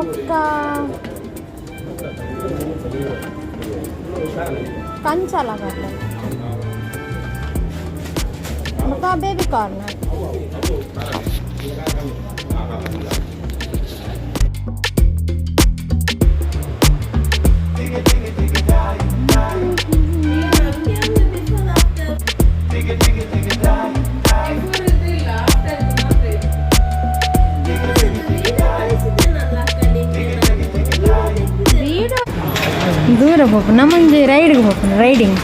ಬೊಕ್ಕ ಕಂಚಲ ಬೊಕ್ಕ baby corn. ದೂರ ಹೋಗು ನಮ್ಮಂಜೆ ರೈಡ್ಗೆ ಹೋಗು ರೈಡಿಂಗ್.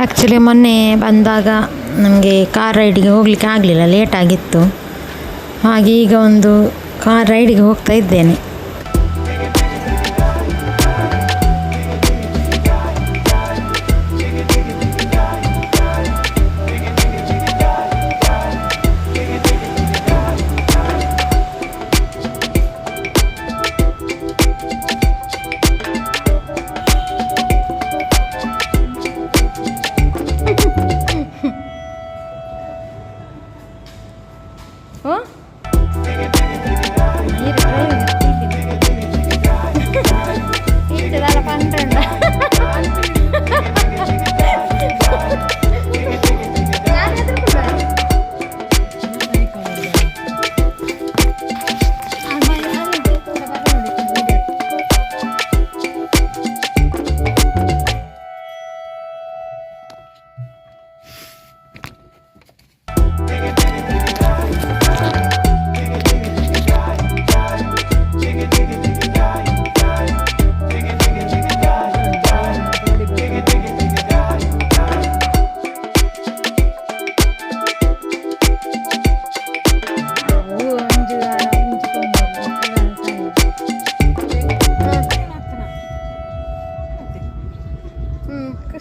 ಆ್ಯಕ್ಚುಲಿ ಮೊನ್ನೆ ಬಂದಾಗ ನಮಗೆ ಕಾರ್ ರೈಡಿಗೆ ಹೋಗಲಿಕ್ಕೆ ಆಗಲಿಲ್ಲ, ಲೇಟಾಗಿತ್ತು. ಹಾಗೆ ಈಗ ಒಂದು ಕಾರ್ ರೈಡಿಗೆ ಹೋಗ್ತಾ ಇದ್ದೇನೆ.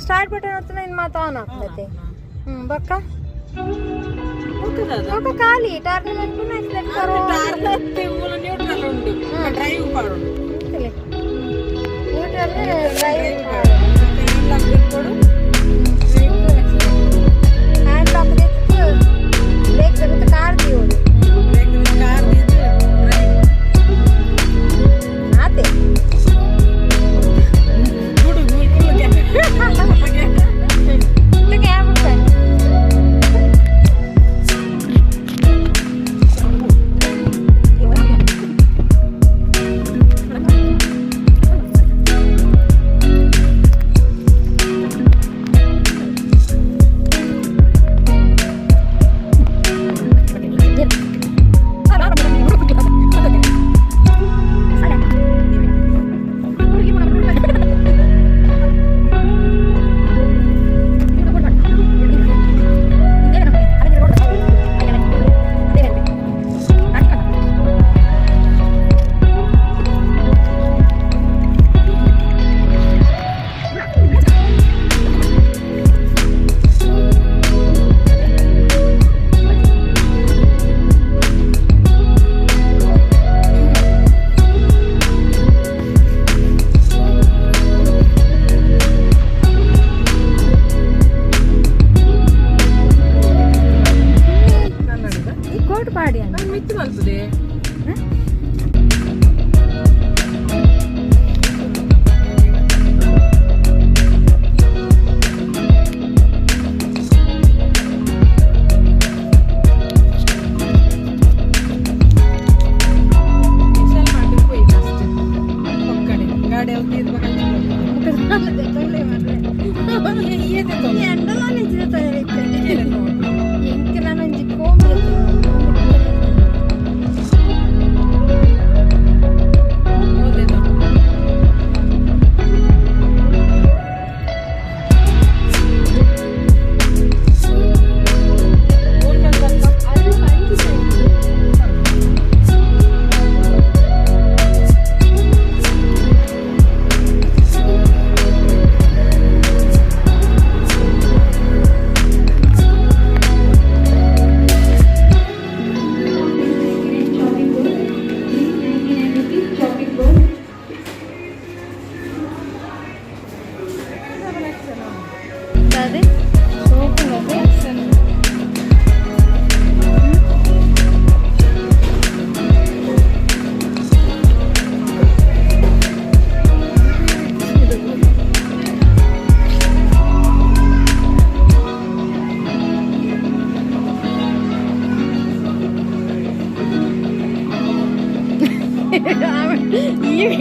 ಸ್ಟಾರ್ಟ್ ಬಟನ್ ಹತ್ರ ಇನ್ನು ಮಾತು ಆನ್ ಆಗ್ತದೆ. ಬಕ್ಕ ఒక ఖాళీ టర్న్ అనుకున్నా ఎక్సలెక్ట్ करो టర్న్ पे मूल न्यूट्रल ఉండు డ్రైవ్ పాడు న్యూట్రల్ డ్రైవ్ పాడు లాక్ కొడు హ్యాండ్ లాక్ देते ब्रेक जगत कार दियो ब्रेक कार देते ड्राइव आते गुड बिल्कुल क्या तो क्या बोलता है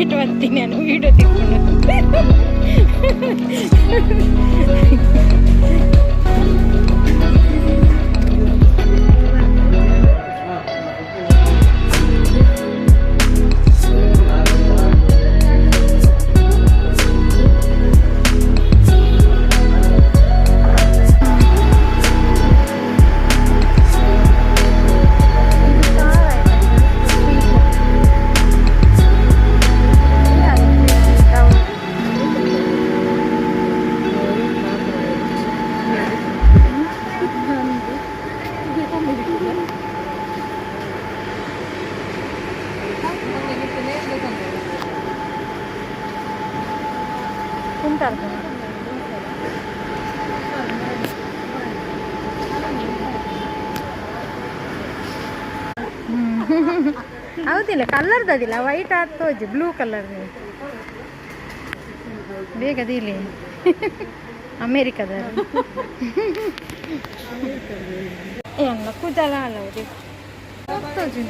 ಟಿಕೆಟ್ ಬರ್ತೀನಿ ನಾನು ವೀಡಿಯೋ ತಿಳ್ಕೊಂಡು. ಹೌದಿಲ್ಲ ಕಲರ್ದದಿಲ್ಲ ವೈಟ್ ಆದ್ ತೋಜಿ ಬ್ಲೂ ಕಲರ್ ಬೇಗದಿಲ್ಲ ಅಮೇರಿಕದ ಎಲ್ಲ ಕುಜಲ ಅಲ್ಲ ತೋಜಿ